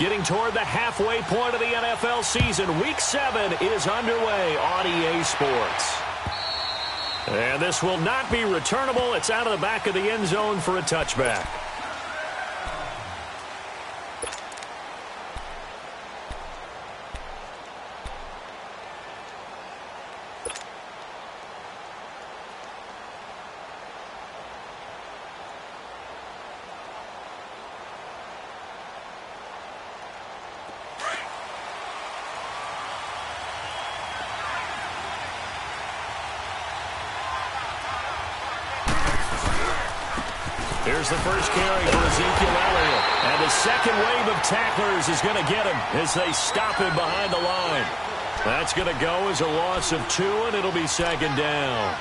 Getting toward the halfway point of the NFL season. Week 7 is underway on EA Sports. And this will not be returnable. It's out of the back of the end zone for a touchback. Here's the first carry for Ezekiel Elliott. And the second wave of tacklers is going to get him as they stop him behind the line. That's going to go as a loss of 2, and it'll be second down.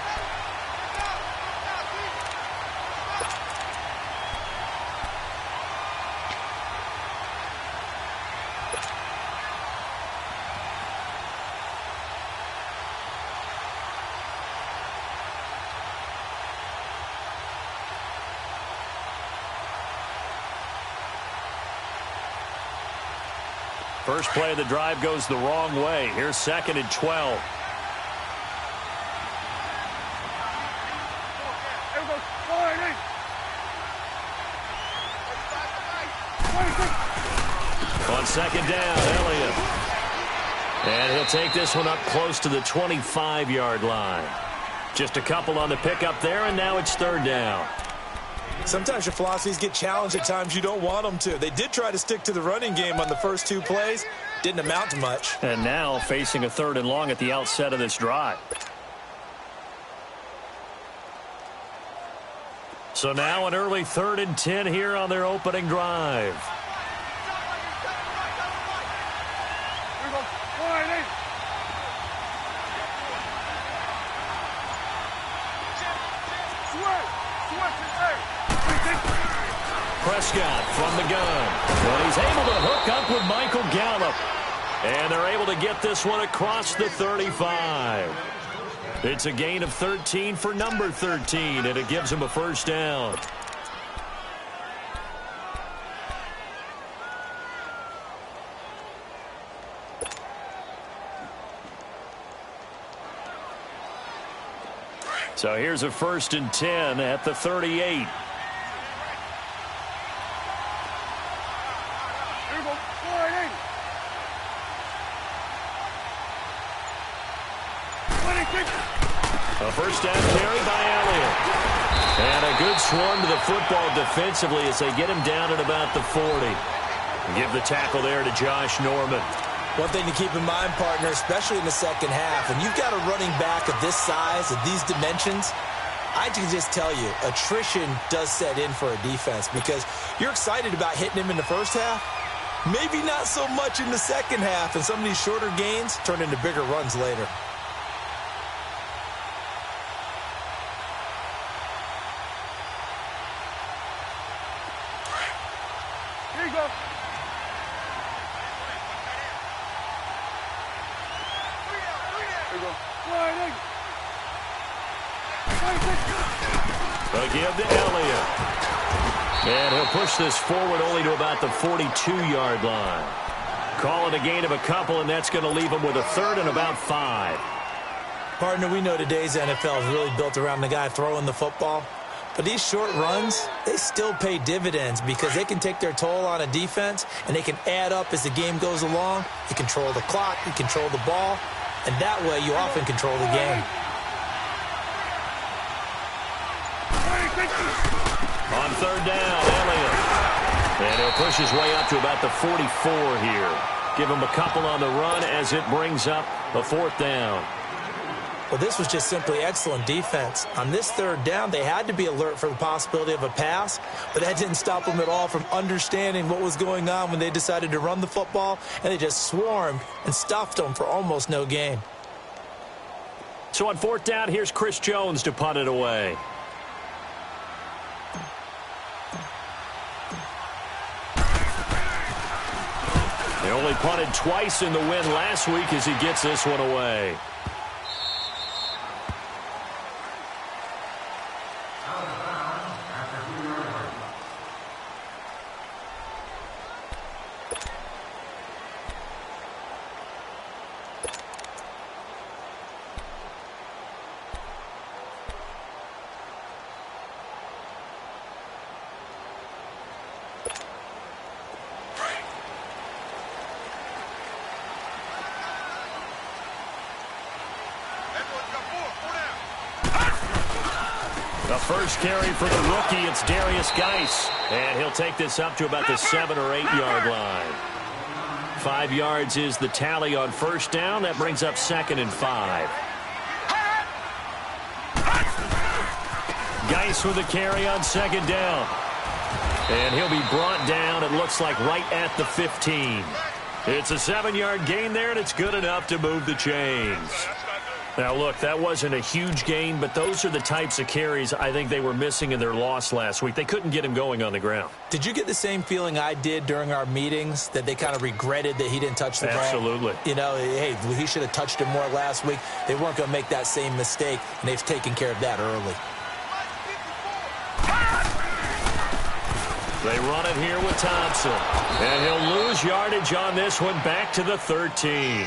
First play of the drive goes the wrong way. Here's 2nd and 12. On 2nd down, Elliott. And he'll take this one up close to the 25-yard line. Just a couple on the pickup there, and now it's 3rd down. Sometimes your philosophies get challenged at times you don't want them to. They did try to stick to the running game on the first 2 plays. Didn't amount to much. And now facing a 3rd and long at the outset of this drive. So now an early 3rd and 10 here on their opening drive. Prescott from the gun. Well, he's able to hook up with Michael Gallup. And they're able to get this one across the 35. It's a gain of 13 for number 13, and it gives him a first down. So here's a 1st and 10 at the 38. A first down carry by Elliott. And a good swarm to the football defensively as they get him down at about the 40. Give the tackle there to Josh Norman. One thing to keep in mind, partner, especially in the second half, when you've got a running back of this size, of these dimensions, I can just tell you, attrition does set in for a defense because you're excited about hitting him in the first half. Maybe not so much in the second half, and some of these shorter gains turn into bigger runs later. Here you go. They'll give to Elliott. And he'll push this forward only to about the 42-yard line. Call it a gain of a couple, and that's going to leave him with a 3rd and about 5. Partner, we know today's NFL is really built around the guy throwing the football. But these short runs, they still pay dividends because they can take their toll on a defense, and they can add up as the game goes along. You control the clock, you control the ball, and that way you often control the game. On 3rd down, Elliott. And he'll push his way up to about the 44 here. Give him a couple on the run as it brings up a 4th down. Well, this was just simply excellent defense. On this 3rd down, they had to be alert for the possibility of a pass, but that didn't stop them at all from understanding what was going on when they decided to run the football, and they just swarmed and stuffed them for almost no gain. So on 4th down, here's Chris Jones to punt it away. They only punted twice in the win last week as he gets this one away. The first carry for the rookie, it's Darius Geis. And he'll take this up to about the 7 or 8 yard line. 5 yards is the tally on first down. That brings up 2nd and 5. Geis with the carry on 2nd down. And he'll be brought down, it looks like, right at the 15. It's a 7-yard gain there, and it's good enough to move the chains. Now, look, that wasn't a huge gain, but those are the types of carries I think they were missing in their loss last week. They couldn't get him going on the ground. Did you get the same feeling I did during our meetings, that they kind of regretted that he didn't touch the ball? Absolutely. You know, hey, he should have touched it more last week. They weren't going to make that same mistake, and they've taken care of that early. They run it here with Thompson. And he'll lose yardage on this one, back to the 13.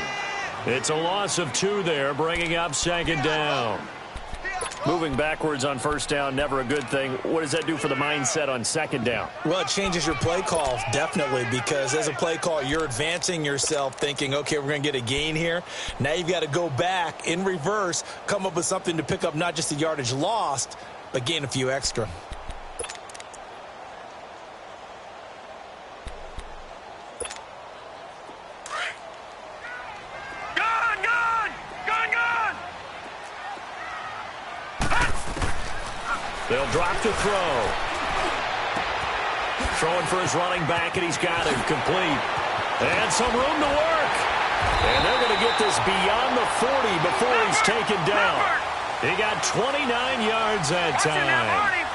It's a loss of 2 there, bringing up 2nd down. Moving backwards on first down, never a good thing. What does that do for the mindset on 2nd down? Well, it changes your play call, definitely, because as a play call, you're advancing yourself thinking, okay, we're going to get a gain here. Now you've got to go back in reverse, come up with something to pick up not just the yardage lost, but gain a few extra. They'll drop to throw. Throwing for his running back, and he's got it complete. And some room to work. And they're going to get this beyond the 40 before he's taken down. He got 29 yards that time.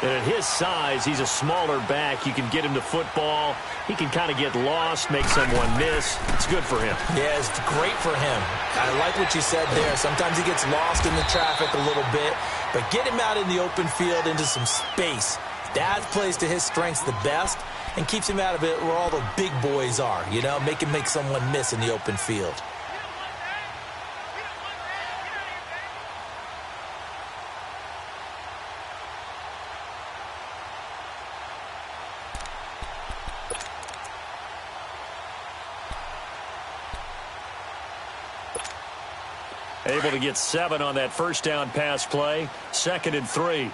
And at his size, he's a smaller back. You can get him to football. He can kind of get lost, make someone miss. It's good for him. Yeah, it's great for him. I like what you said there. Sometimes he gets lost in the traffic a little bit, but get him out in the open field into some space. That plays to his strengths the best and keeps him out of it where all the big boys are, you know, make him make someone miss in the open field. Able to get 7 on that first down pass play. 2nd and 3.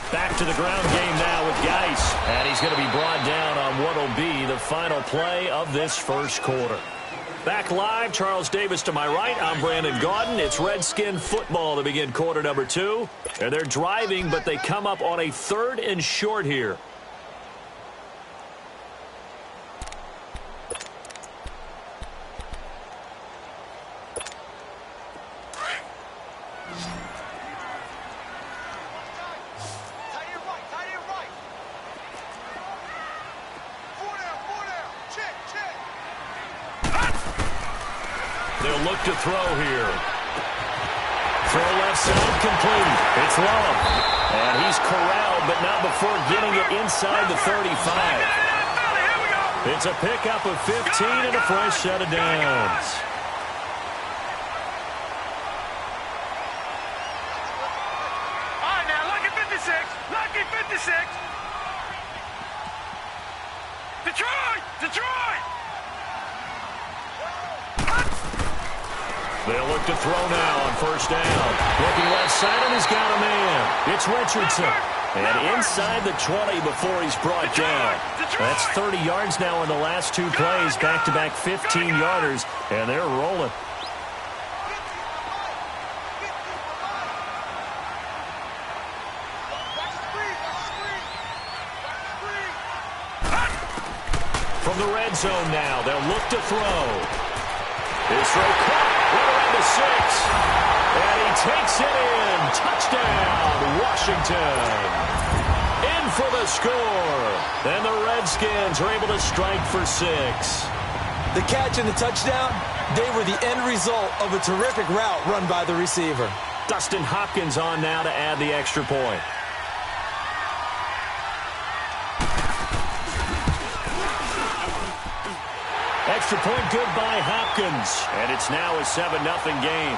Back to the ground game now with Geis. And he's going to be brought down on what will be the final play of this first quarter. Back live, Charles Davis to my right. I'm Brandon Gaudin. It's Redskin football to begin quarter number 2. And they're driving, but they come up on a 3rd and short here. They'll look to throw here. Throw left side complete. It's Love. And he's corralled, but not before getting it inside the 35. It's a pickup of 15 and a fresh set of downs. All right, now, lucky 56. Lucky 56. Detroit! Detroit! They'll look to throw now on first down. Looking left side, and he's got a man. It's Richardson. And inside the 20 before he's brought down. That's 30 yards now in the last 2 plays. Back-to-back 15-yarders, and they're rolling. From the red zone now, they'll look to throw. His throw caught right around the 6. And he takes it in. Touchdown, Washington. In for the score. And the Redskins are able to strike for 6. The catch and the touchdown, they were the end result of a terrific route run by the receiver. Dustin Hopkins on now to add the extra point. Extra point good by Hopkins. And it's now a 7-0 game.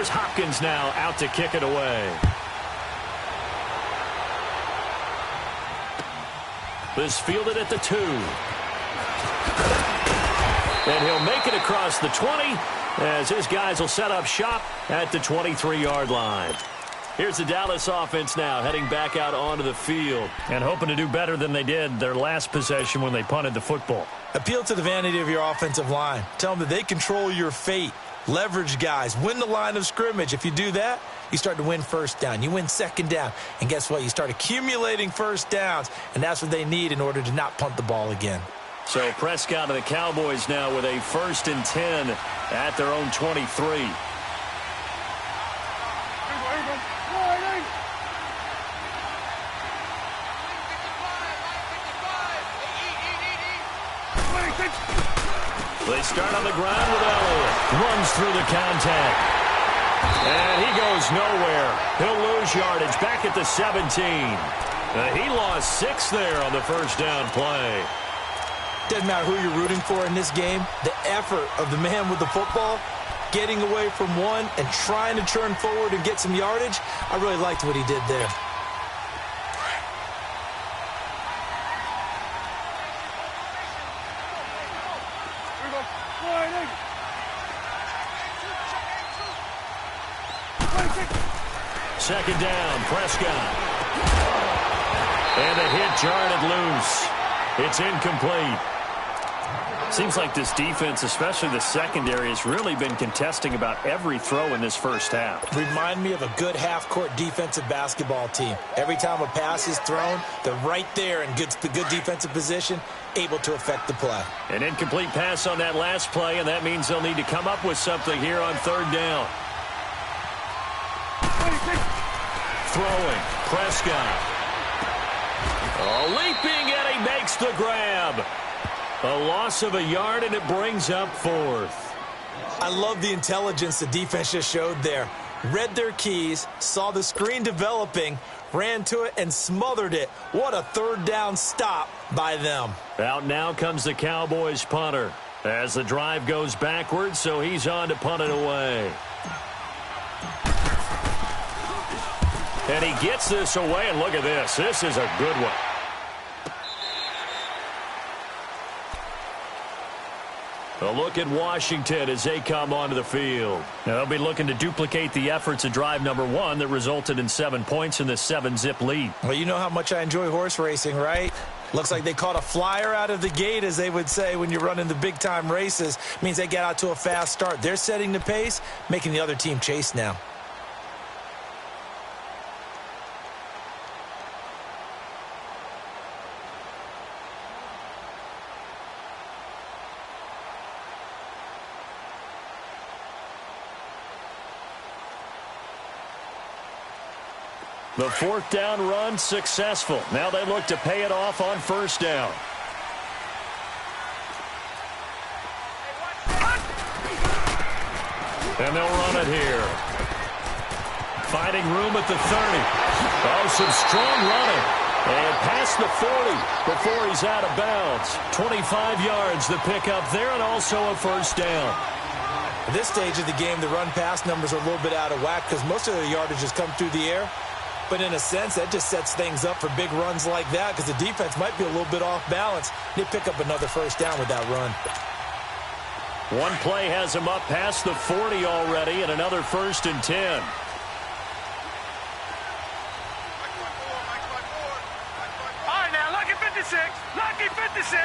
Here's Hopkins now out to kick it away. This fielded at the 2. And he'll make it across the 20 as his guys will set up shop at the 23-yard line. Here's the Dallas offense now heading back out onto the field and hoping to do better than they did their last possession when they punted the football. Appeal to the vanity of your offensive line. Tell them that they control your fate. Leverage guys. Win the line of scrimmage. If you do that, you start to win first down. You win second down. And guess what? You start accumulating first downs. And that's what they need in order to not punt the ball again. So Prescott and the Cowboys now with a 1st and 10 at their own 23. They start on the ground with Elliott. Runs through the contact. And he goes nowhere. He'll lose yardage back at the 17. He lost 6 there on the first down play. Doesn't matter who you're rooting for in this game. The effort of the man with the football, getting away from one and trying to turn forward and get some yardage, I really liked what he did there. Second down, Prescott. And the hit jarred it loose. It's incomplete. Seems like this defense, especially the secondary, has really been contesting about every throw in this first half. Remind me of a good half-court defensive basketball team. Every time a pass is thrown, they're right there in good defensive position, able to affect the play. An incomplete pass on that last play, and that means they'll need to come up with something here on third down. Throwing, Prescott. Leaping, and he makes the grab. A loss of a yard, and it brings up 4th. I love the intelligence the defense just showed there. Read their keys, saw the screen developing, ran to it, and smothered it. What a third down stop by them. Out now comes the Cowboys punter as the drive goes backwards, so he's on to punt it away. And he gets this away, and look at this. This is a good one. A look at Washington as they come onto the field. Now they'll be looking to duplicate the efforts of drive number 1 that resulted in 7 points in this 7-zip lead. Well, you know how much I enjoy horse racing, right? Looks like they caught a flyer out of the gate, as they would say when you're running the big-time races. Means they get out to a fast start. They're setting the pace, making the other team chase now. The 4th down run successful. Now they look to pay it off on first down. And they'll run it here. Finding room at the 30. Oh, some strong running. And past the 40 before he's out of bounds. 25 yards the pickup there, and also a first down. At this stage of the game, the run-pass numbers are a little bit out of whack because most of the yardage has come through the air. But in a sense, that just sets things up for big runs like that because the defense might be a little bit off balance. They pick up another first down with that run. One play has him up past the 40 already, and another 1st and 10. All right, now, lucky 56. Lucky 56.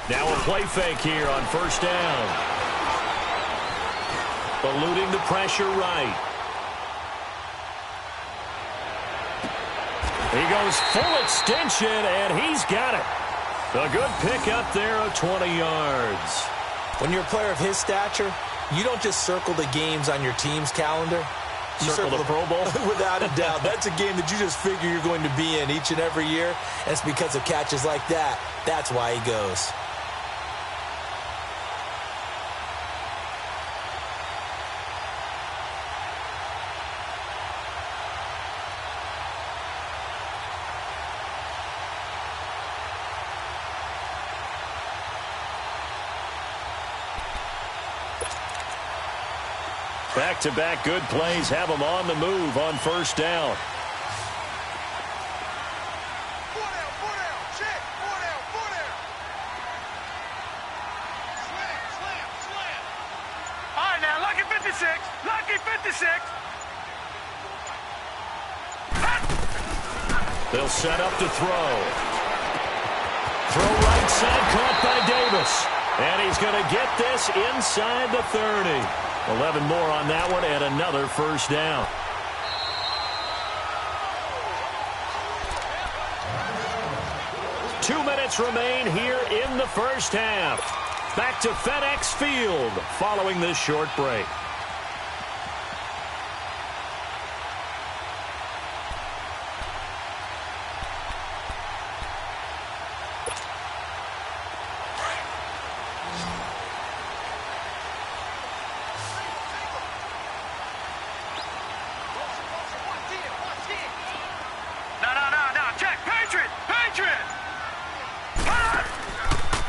Now a play fake here on first down. Eluding the pressure right. He goes full extension, and he's got it. A good pick up there of 20 yards. When you're a player of his stature, you don't just circle the games on your team's calendar. You circle the Pro Bowl? Without a doubt. That's a game that you just figure you're going to be in each and every year. And it's because of catches like that. That's why he goes. Back-to-back good plays have them on the move on first down. All right, now, lucky 56. Lucky 56. They'll set up to throw. Throw right side, caught by Davis. And he's going to get this inside the 30. 11 more on that one and another first down. Two minutes remain here in the first half. Back to FedEx Field following this short break.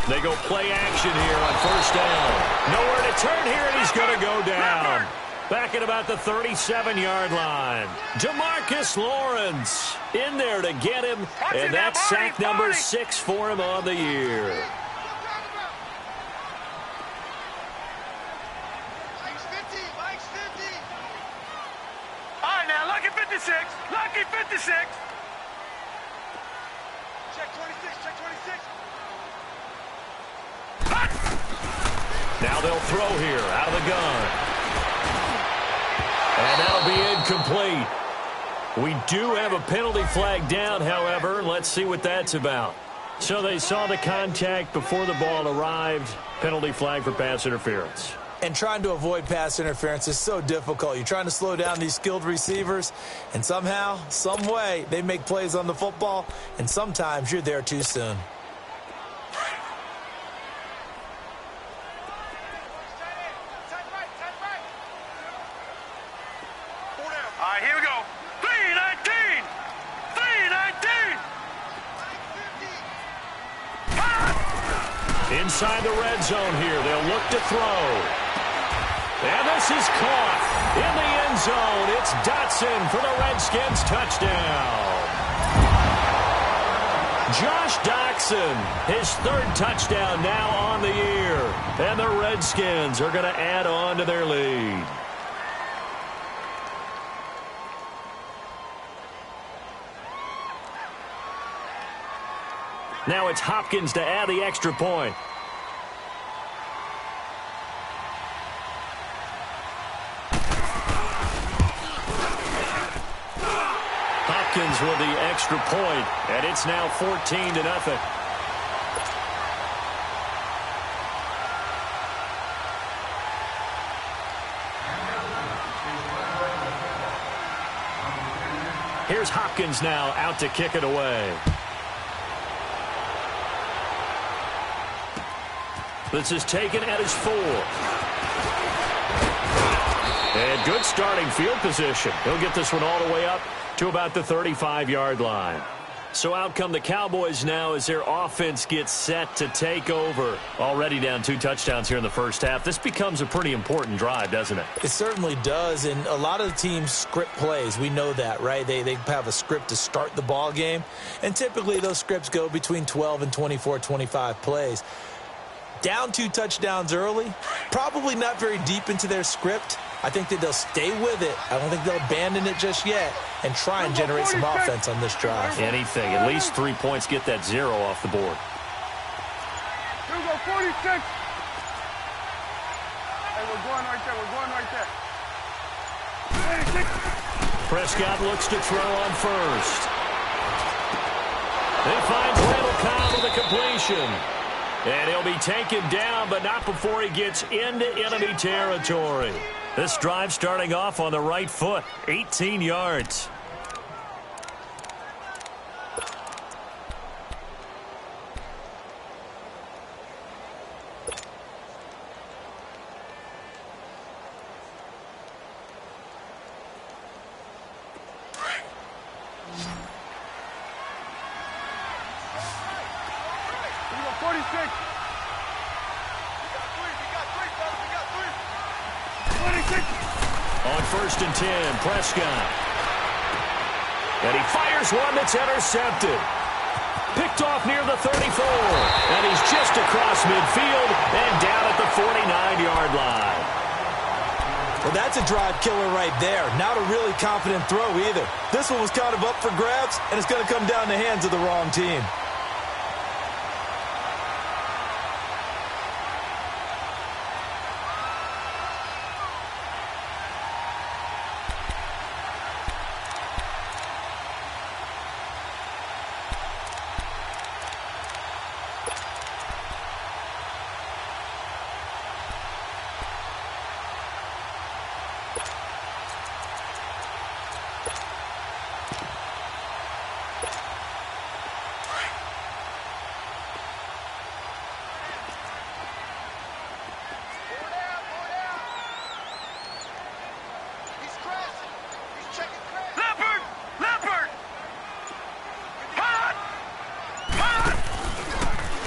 They go play action here on first down. Nowhere to turn here, and he's going to go down. Back at about the 37-yard line. Demarcus Lawrence in there to get him, and that's sack number 6 for him on the year. All right, now, lucky 56. Lucky 56. Check 26, check 26. Now they'll throw here out of the gun. And that'll be incomplete. We do have a penalty flag down, however. Let's see what that's about. So they saw the contact before the ball arrived. Penalty flag for pass interference. And trying to avoid pass interference is so difficult. You're trying to slow down these skilled receivers, and somehow, some way, they make plays on the football, and sometimes you're there too soon. Inside the red zone here, they'll look to throw. And this is caught in the end zone. It's Dotson for the Redskins touchdown. Josh Dotson, his third touchdown now on the year. And the Redskins are going to add on to their lead. Now it's Hopkins to add the extra point. Hopkins with the extra point, and it's now 14-0. Here's Hopkins now out to kick it away. This is taken at his 4. And good starting field position. He'll get this one all the way up to about the 35-yard line. So out come the Cowboys now as their offense gets set to take over. Already down 2 touchdowns here in the first half. This becomes a pretty important drive, doesn't it? It certainly does, and a lot of the teams script plays. We know that, right? They have a script to start the ball game, and typically those scripts go between 12 and 24, 25 plays. Down 2 touchdowns early, probably not very deep into their script. I think that they'll stay with it. I don't think they'll abandon it just yet and try and generate some offense on this drive. Anything. At least 3 points, get that 0 off the board. Here we go, 46. Hey, we're going right there. We're going right there. 26. Prescott looks to throw on first. He finds Randall Cobb with a completion. And he'll be taken down, but not before he gets into enemy territory. This drive starting off on the right foot, 18 yards. On 1st and 10, Prescott. And he fires one that's intercepted. Picked off near the 34. And he's just across midfield and down at the 49-yard line. Well, that's a drive killer right there. Not a really confident throw either. This one was kind of up for grabs, and it's going to come down the hands of the wrong team.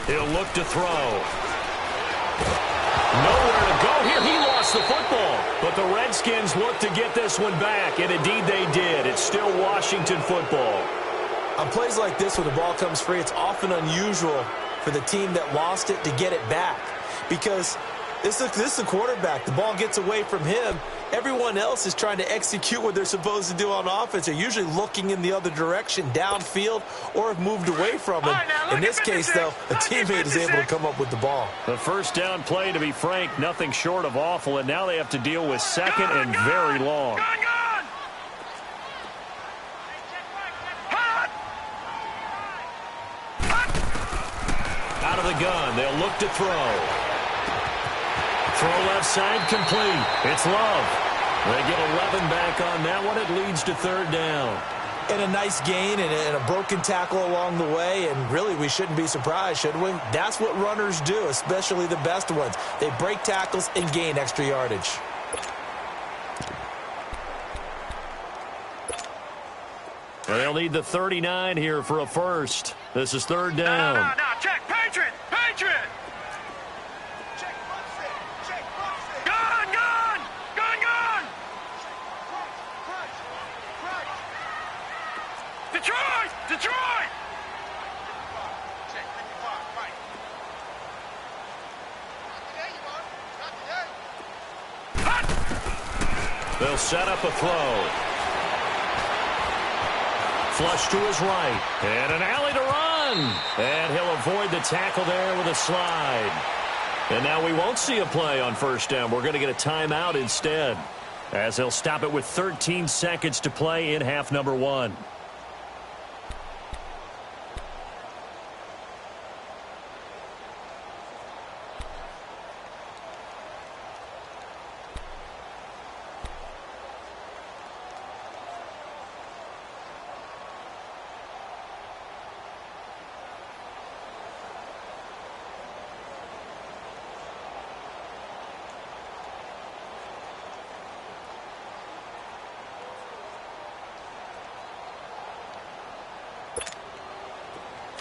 He'll look to throw. Nowhere to go here. He lost the football. But the Redskins look to get this one back, and indeed they did. It's still Washington football. On plays like this where the ball comes free, it's often unusual for the team that lost it to get it back. Because this is the quarterback. The ball gets away from him. Everyone else is trying to execute what they're supposed to do on offense. They're usually looking in the other direction, downfield, or have moved away from him. In this case, though, a teammate is able to come up with the ball. The first down play, to be frank, nothing short of awful, and now they have to deal with second and very long. Out of the gun, they'll look to throw. Throw left side, complete. It's Love. They get 11 back on that one. It leads to 3rd down. And a nice gain and a broken tackle along the way. And really, we shouldn't be surprised, should we? That's what runners do, especially the best ones. They break tackles and gain extra yardage. Well, they'll need the 39 here for a first. This is 3rd down. No, check, Patriot! Patriot! Detroit! They'll set up a throw. Flush to his right. And an alley to run. And he'll avoid the tackle there with a slide. And now we won't see a play on 1st down. We're going to get a timeout instead, as they'll stop it with 13 seconds to play in half number 1.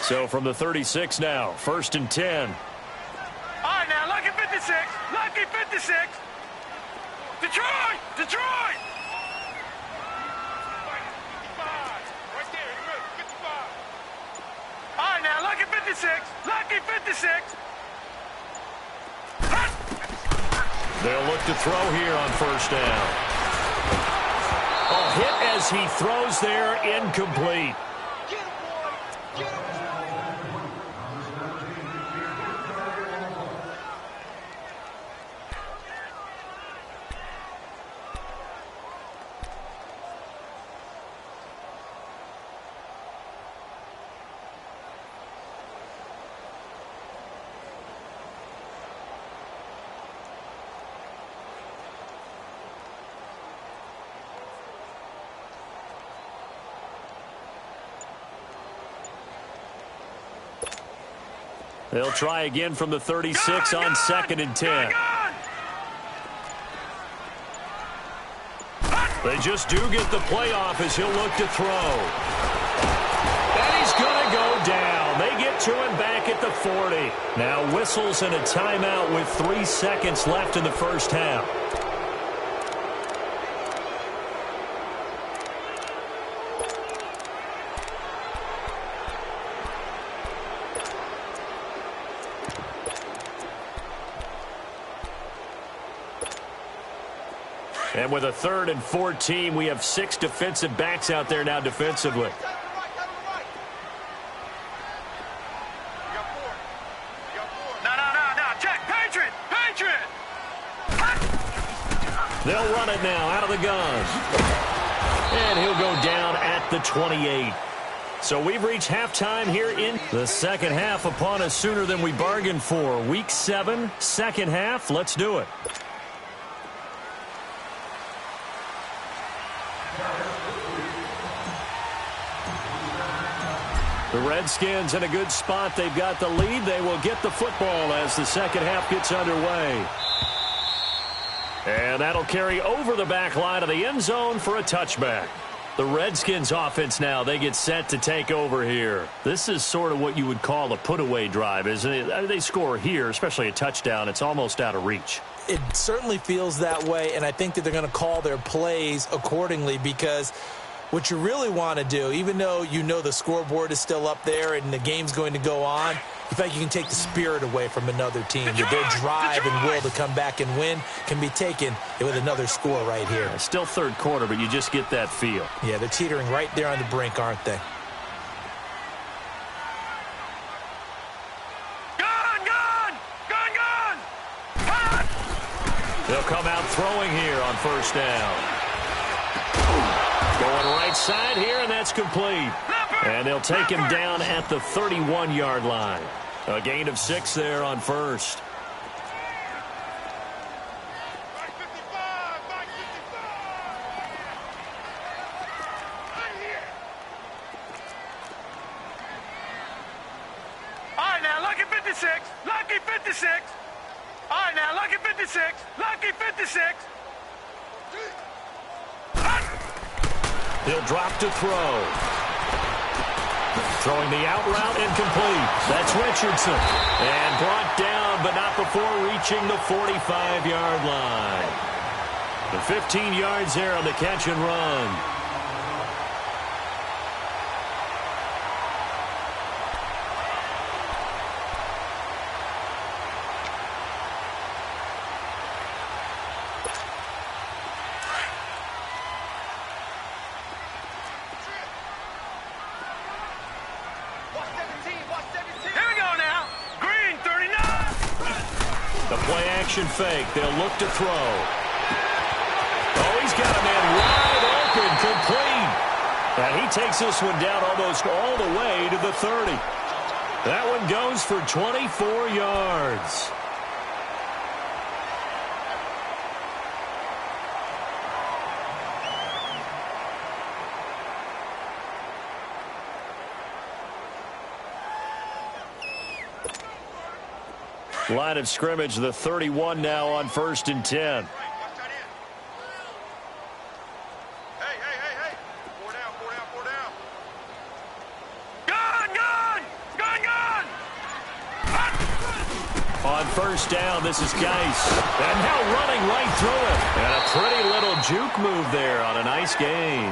So from the 36 now, 1st and 10. All right, now, lucky 56. Lucky 56. Detroit! Detroit! 55. Right there, 55. All right, now, lucky 56. Lucky 56. They'll look to throw here on 1st down. A hit as he throws there, incomplete. They'll try again from the 36 on 2nd and 10. They just do get the play off as he'll look to throw. And he's going to go down. They get to him back at the 40. Now whistles and a timeout with 3 seconds left in the 1st half. And with a 3rd and 14, we have 6 defensive backs out there now defensively. They'll run it now out of the gun. And he'll go down at the 28. So we've reached halftime here in the second half upon us sooner than we bargained for. Week 7, second half. Let's do it. The Redskins in a good spot. They've got the lead. They will get the football as the second half gets underway. And that'll carry over the back line of the end zone for a touchback. The Redskins offense now, they get set to take over here. This is sort of what you would call a put-away drive, isn't it? They score here, especially a touchdown. It's almost out of reach. It certainly feels that way, and I think that they're going to call their plays accordingly because what you really want to do, even though you know the scoreboard is still up there and the game's going to go on, you think you can take the spirit away from another team. That their drive and will to come back and win can be taken with another score right here. Yeah, still third quarter, but you just get that feel. Yeah, they're teetering right there on the brink, aren't they? They'll come out throwing here on first down. Going right side here, and that's complete. And they'll take him down at the 31-yard line. A gain of 6 there on first. All right, now, lucky 56. Lucky 56. All right, now, lucky 56. Lucky 56. He'll drop to throw. Throwing the out route incomplete. That's Richardson. And brought down, but not before reaching the 45-yard line. The 15 yards there on the catch and run. Fake. They'll look to throw. Oh, he's got a man wide open, complete. And he takes this one down almost all the way to the 30. That one goes for 24 yards. Line of scrimmage, the 31 now on 1st and 10. Hey. Four down. Gun! On first down, this is Geis. And now running right through it. And a pretty little juke move there on a nice gain.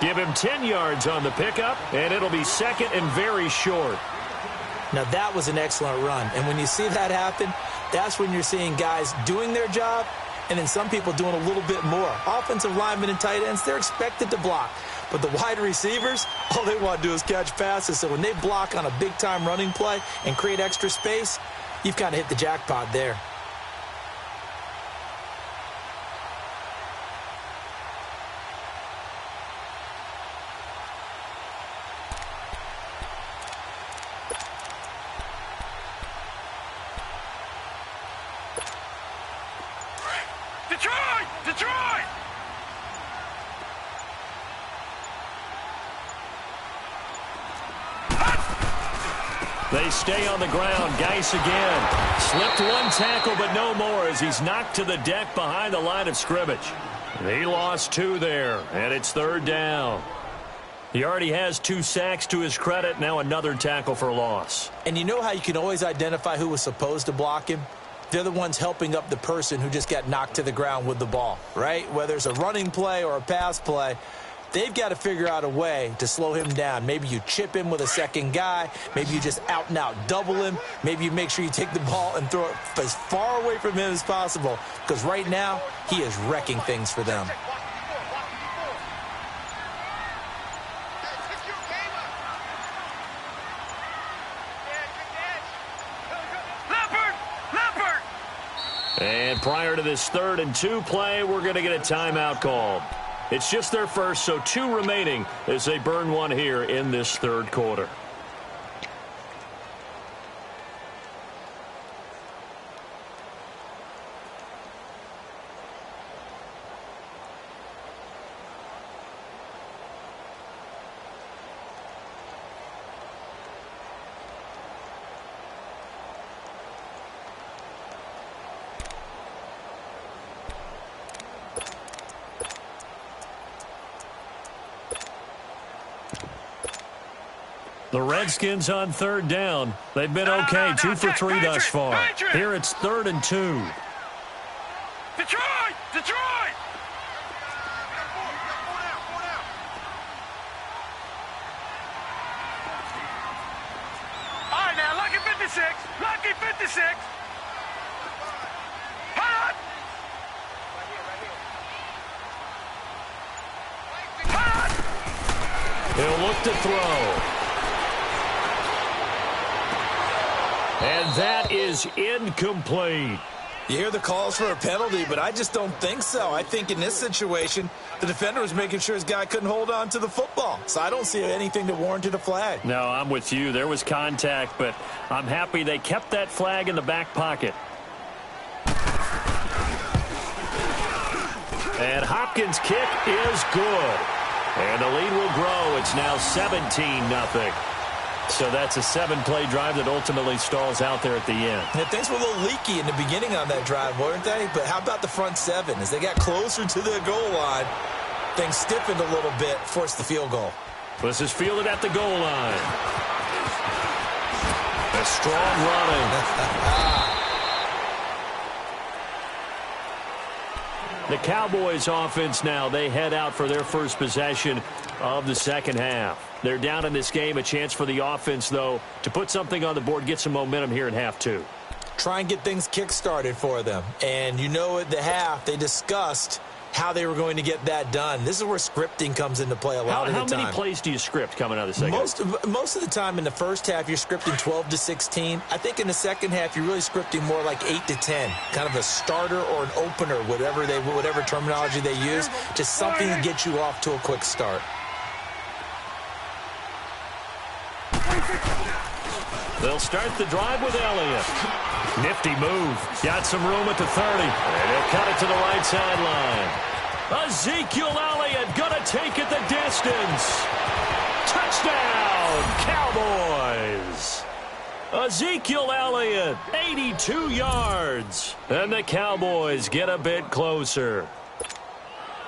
Give him 10 yards on the pickup, and it'll be second and very short. Now, that was an excellent run. And when you see that happen, that's when you're seeing guys doing their job and then some people doing a little bit more. Offensive linemen and tight ends, they're expected to block. But the wide receivers, all they want to do is catch passes. So when they block on a big-time running play and create extra space, you've kind of hit the jackpot there. Detroit! They stay on the ground. Geis again. Slipped one tackle, but no more as he's knocked to the deck behind the line of scrimmage. He lost 2 there, and it's 3rd down. He already has 2 sacks to his credit. Now another tackle for loss. And you know how you can always identify who was supposed to block him? They're the ones helping up the person who just got knocked to the ground with the ball, right? Whether it's a running play or a pass play, they've got to figure out a way to slow him down. Maybe you chip him with a second guy. Maybe you just out-and-out double him. Maybe you make sure you take the ball and throw it as far away from him as possible, because right now he is wrecking things for them. And prior to this 3rd and 2 play, we're going to get a timeout called. It's just their first, so 2 remaining as they burn one here in this 3rd quarter. The Redskins on 3rd down. They've been okay, 2 for 3 thus far. Here it's 3rd and 2. Detroit! Detroit! All right, now, lucky 56. Lucky 56. Hot! Hot! He'll look to throw. And that is incomplete. You hear the calls for a penalty, but I just don't think so. I think in this situation, the defender was making sure his guy couldn't hold on to the football. So I don't see anything that warranted a flag. No, I'm with you. There was contact, but I'm happy they kept that flag in the back pocket. And Hopkins' kick is good. And the lead will grow. It's now 17-0. So that's a 7-play drive that ultimately stalls out there at the end. Yeah, things were a little leaky in the beginning on that drive, weren't they? But how about the front 7? As they got closer to the goal line, things stiffened a little bit, forced the field goal. This is fielded at the goal line. A strong running. The Cowboys offense now, they head out for their first possession of the second half. They're down in this game. A chance for the offense, though, to put something on the board, get some momentum here in half 2. Try and get things kick-started for them. And you know at the half, they discussed how they were going to get that done. This is where scripting comes into play a lot of the time. How many plays do you script coming out of the second half? Most of the time in the first half, you're scripting 12 to 16. I think in the second half, you're really scripting more like 8 to 10. Kind of a starter or an opener, whatever terminology they use. Just something to get you off to a quick start. They'll start the drive with Elliott. Nifty move. Got some room at the 30. And he'll cut it to the right sideline. Ezekiel Elliott going to take it the distance. Touchdown, Cowboys. Ezekiel Elliott, 82 yards. And the Cowboys get a bit closer.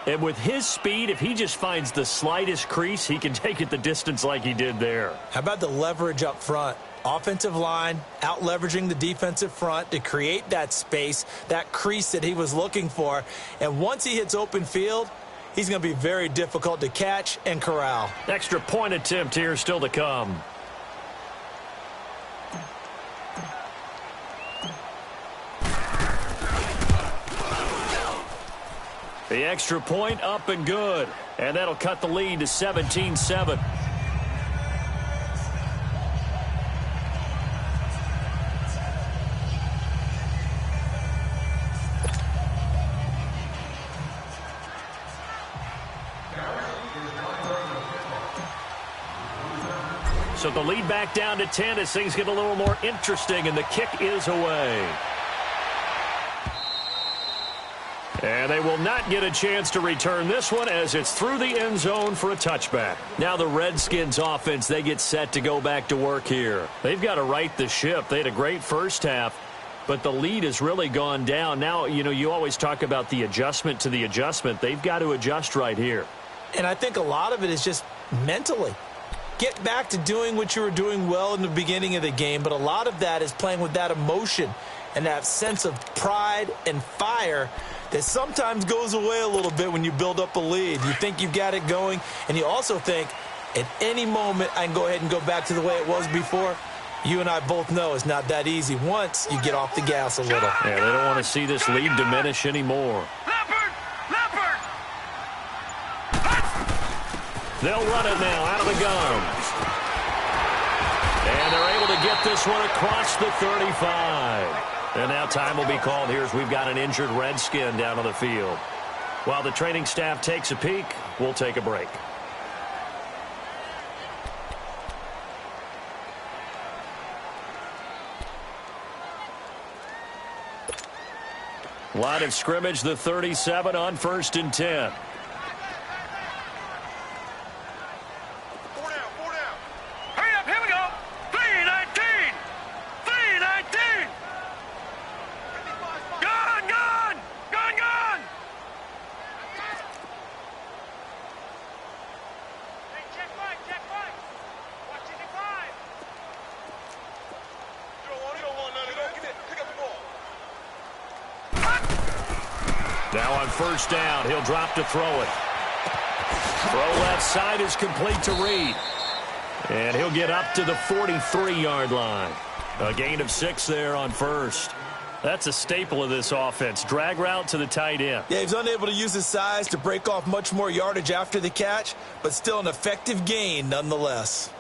And with his speed, if he just finds the slightest crease, he can take it the distance like he did there. How about the leverage up front? Offensive line out leveraging the defensive front to create that space, that crease that he was looking for. And once he hits open field, he's going to be very difficult to catch and corral. Extra point attempt here still to come. The extra point up and good. And that'll cut the lead to 17-7. So the lead back down to 10 as things get a little more interesting, and the kick is away. And they will not get a chance to return this one as it's through the end zone for a touchback. Now the Redskins offense, they get set to go back to work here. They've got to right the ship. They had a great first half, but the lead has really gone down. Now, you always talk about the adjustment to the adjustment. They've got to adjust right here. And I think a lot of it is just mentally. Get back to doing what you were doing well in the beginning of the game, but a lot of that is playing with that emotion and that sense of pride and fire that sometimes goes away a little bit when you build up a lead. You think you've got it going, and you also think at any moment I can go ahead and go back to the way it was before. You and I both know it's not that easy once you get off the gas a little. Yeah, they don't want to see this lead diminish anymore. Leopard! They'll run it now out of the guns. And they're able to get this one across the 35. And now time will be called here as we've got an injured Redskin down on the field. While the training staff takes a peek, we'll take a break. Line of scrimmage, the 37 on 1st and 10. Hurry up, here we go. 3-19. 3-19. Gone. Hey, check right. Watch it at 5. You don't want none. Go, pick up the ball. Now on 1st down, he'll drop to throw it. Throw left side is complete to Reed. And he'll get up to the 43-yard line. A gain of 6 there on 1st. That's a staple of this offense. Drag route to the tight end. Yeah, he's unable to use his size to break off much more yardage after the catch, but still an effective gain nonetheless.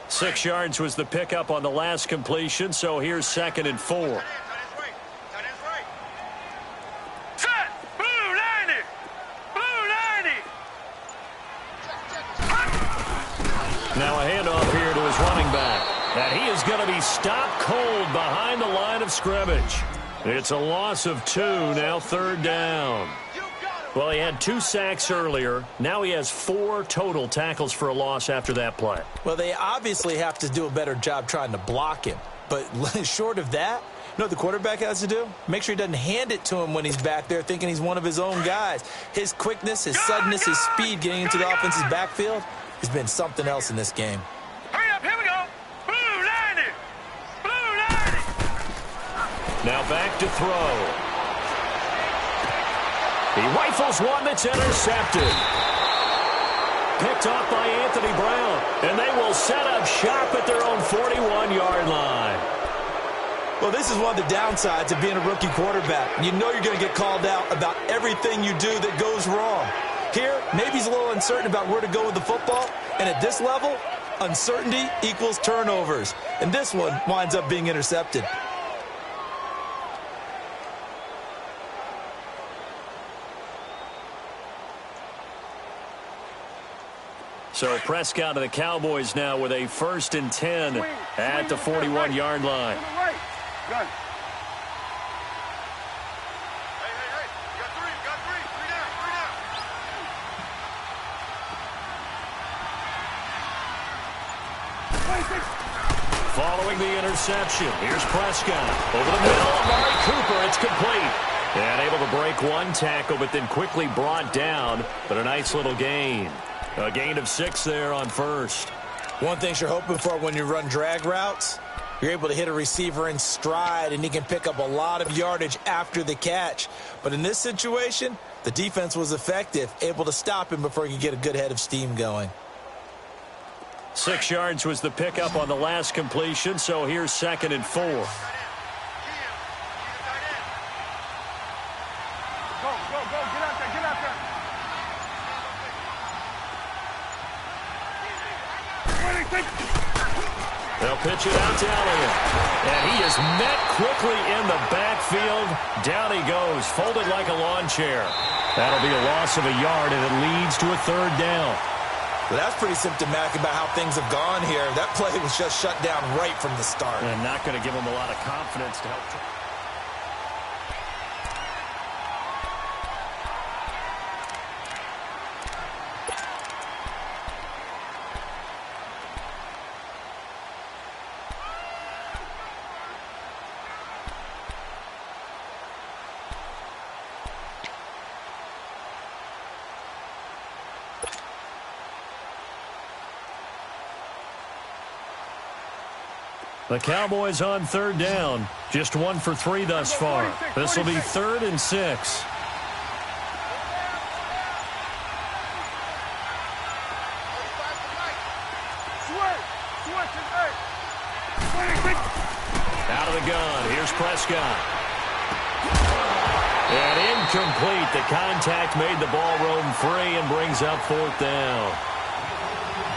Six yards was the pickup on the last completion, so here's 2nd and 4. Set! Blue 90! Now a handoff here to his running back. And he is going to be stopped cold behind the line of scrimmage. It's a loss of 2, now 3rd down. Well, he had 2 sacks earlier. Now he has 4 total tackles for a loss after that play. Well, they obviously have to do a better job trying to block him. But short of that, you know what the quarterback has to do? Make sure he doesn't hand it to him when he's back there thinking he's one of his own guys. His quickness, his suddenness, his speed getting into the offense's backfield has been something else in this game. Hurry up, here we go. Blue 90! Now back to throw. He rifles one that's intercepted. Picked off by Anthony Brown. And they will set up shop at their own 41-yard line. Well, this is one of the downsides of being a rookie quarterback. You know you're going to get called out about everything you do that goes wrong. Here, maybe he's a little uncertain about where to go with the football. And at this level, uncertainty equals turnovers. And this one winds up being intercepted. So Prescott and the Cowboys now with a 1st and 10 at the 41-yard line. Good. Hey. You got three. Three down. Following the interception, here's Prescott. Over the middle, Amari Cooper, it's complete. And able to break one tackle, but then quickly brought down. But a nice little gain. A gain of 6 there on 1st. One thing you're hoping for when you run drag routes, you're able to hit a receiver in stride, and he can pick up a lot of yardage after the catch. But in this situation, the defense was effective, able to stop him before he could get a good head of steam going. 6 yards was the pickup on the last completion, so here's 2nd and 4. Go. Get out there. They'll pitch it out to Elliott. And he is met quickly in the backfield. Down he goes, folded like a lawn chair. That'll be a loss of a yard, and it leads to a 3rd down. Well, that's pretty symptomatic about how things have gone here. That play was just shut down right from the start. And not going to give him a lot of confidence to help. The Cowboys on third down. Just 1 for 3 thus far. This will be 3rd and 6. Out of the gun. Here's Prescott. And incomplete. The contact made the ball roam free and brings up 4th down.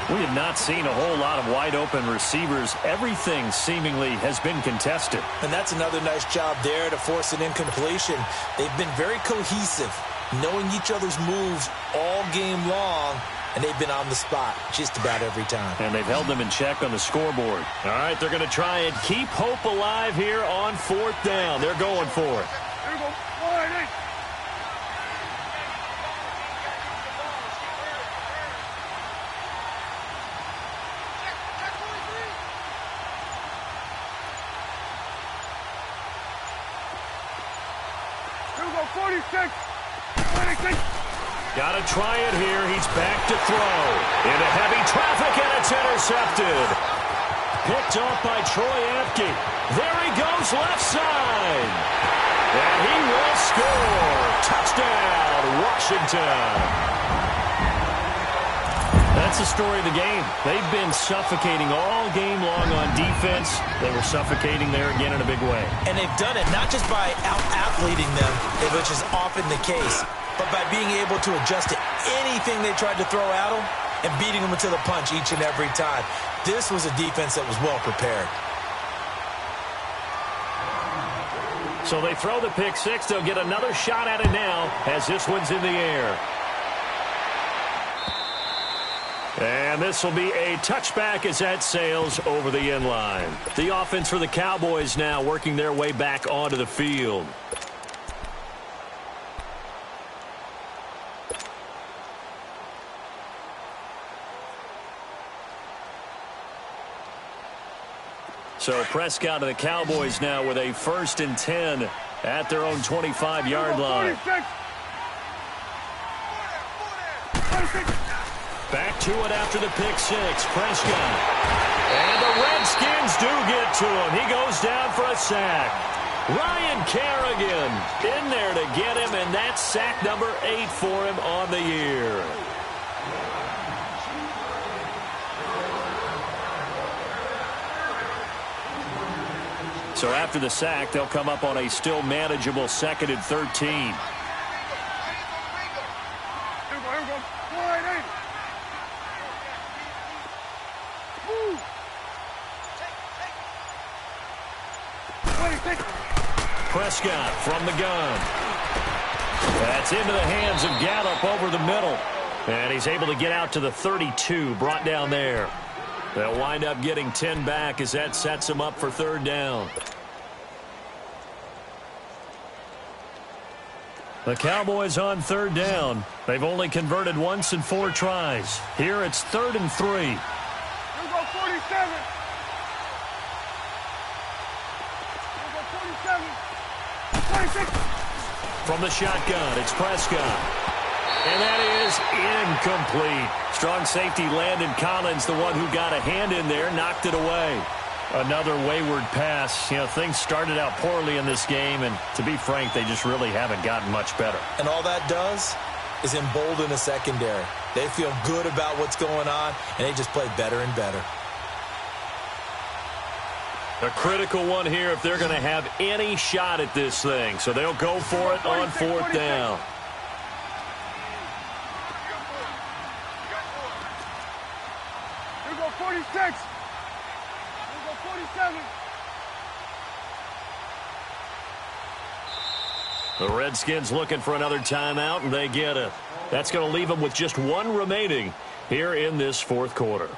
We have not seen a whole lot of wide-open receivers. Everything seemingly has been contested. And that's another nice job there to force an incompletion. They've been very cohesive, knowing each other's moves all game long, and they've been on the spot just about every time. And they've held them in check on the scoreboard. All right, they're going to try and keep hope alive here on 4th down. They're going for it. Here we go. 4-8. Here we go. 46. 26. Got to try it here. He's back to throw. Into heavy traffic, and it's intercepted. Picked off by Troy Apke. There he goes, left side. And he will score. Touchdown, Washington. That's the story of the game. They've been suffocating all game long on defense. They were suffocating there again in a big way. And they've done it not just by out-athleting them, which is often the case, but by being able to adjust to anything they tried to throw at them and beating them to the punch each and every time. This was a defense that was well prepared. So they throw the pick six. They'll get another shot at it now as this one's in the air. And this will be a touchback as that sails over the end line. The offense for the Cowboys now working their way back onto the field. So Prescott and the Cowboys now with a 1st and 10 at their own 25-yard line. 46. Back to it after the pick six. Prescott. And the Redskins do get to him. He goes down for a sack. Ryan Kerrigan in there to get him, and that's sack number 8 for him on the year. So after the sack, they'll come up on a still manageable 2nd and 13. Here we go. 4-8. Woo. 26. Prescott from the gun. That's into the hands of Gallup over the middle. And he's able to get out to the 32, brought down there. They'll wind up getting 10 back as that sets him up for 3rd down. The Cowboys on 3rd down. They've only converted once in 4 tries. Here it's 3rd and 3. Here we go. 47. Here we go. 47. 26. From the shotgun, it's Prescott. And that is incomplete. Strong safety Landon Collins, the one who got a hand in there, knocked it away. Another wayward pass. You know, things started out poorly in this game, and to be frank, they just really haven't gotten much better. And all that does is embolden a secondary. They feel good about what's going on, and they just play better and better. A critical one here if they're going to have any shot at this thing. So they'll go for it on 4th down. Here we go. 46. Here we go. 47. The Redskins looking for another timeout, and they get it. That's going to leave them with just 1 remaining here in this 4th quarter.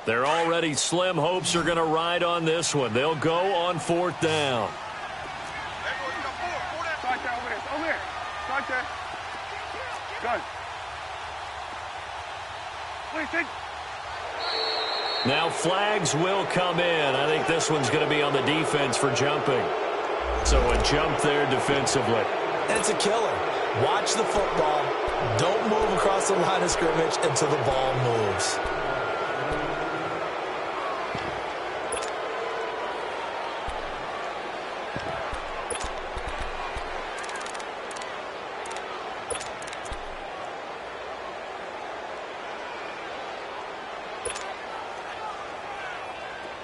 They're already slim hopes are going to ride on this one. They'll go on 4th down. Start there, over there. Over there. Start there. Good. 26. Now flags will come in. I think this one's going to be on the defense for jumping. So a jump there defensively. And it's a killer. Watch the football. Don't move across the line of scrimmage until the ball moves.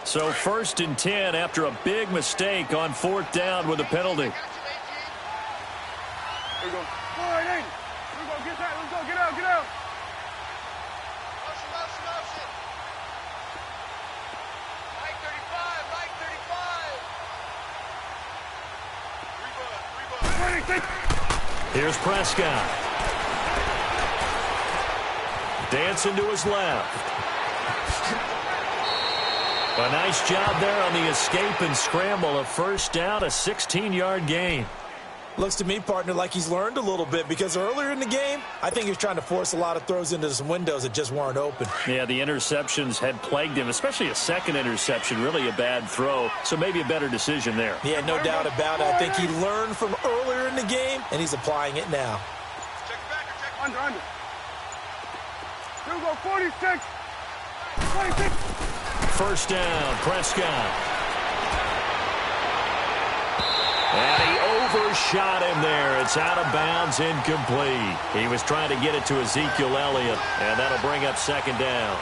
So 1st and 10 after a big mistake on 4th down with a penalty. Here we go. All right, hey. Here we go. Get that. Let's go. Get out. Get out. Motion. Right 35. Right 35. Here's Prescott. Dancing to his left. A nice job there on the escape and scramble. A 1st down, a 16-yard gain. Looks to me, partner, like he's learned a little bit because earlier in the game, I think he was trying to force a lot of throws into some windows that just weren't open. Yeah, the interceptions had plagued him, especially a second interception, really a bad throw. So maybe a better decision there. Yeah, no doubt about it. I think he learned from earlier in the game, and he's applying it now. Check back or check under. Here we go. 46. 26. 1st down, Prescott. And he overshot him there. It's out of bounds, incomplete. He was trying to get it to Ezekiel Elliott, and that'll bring up 2nd down.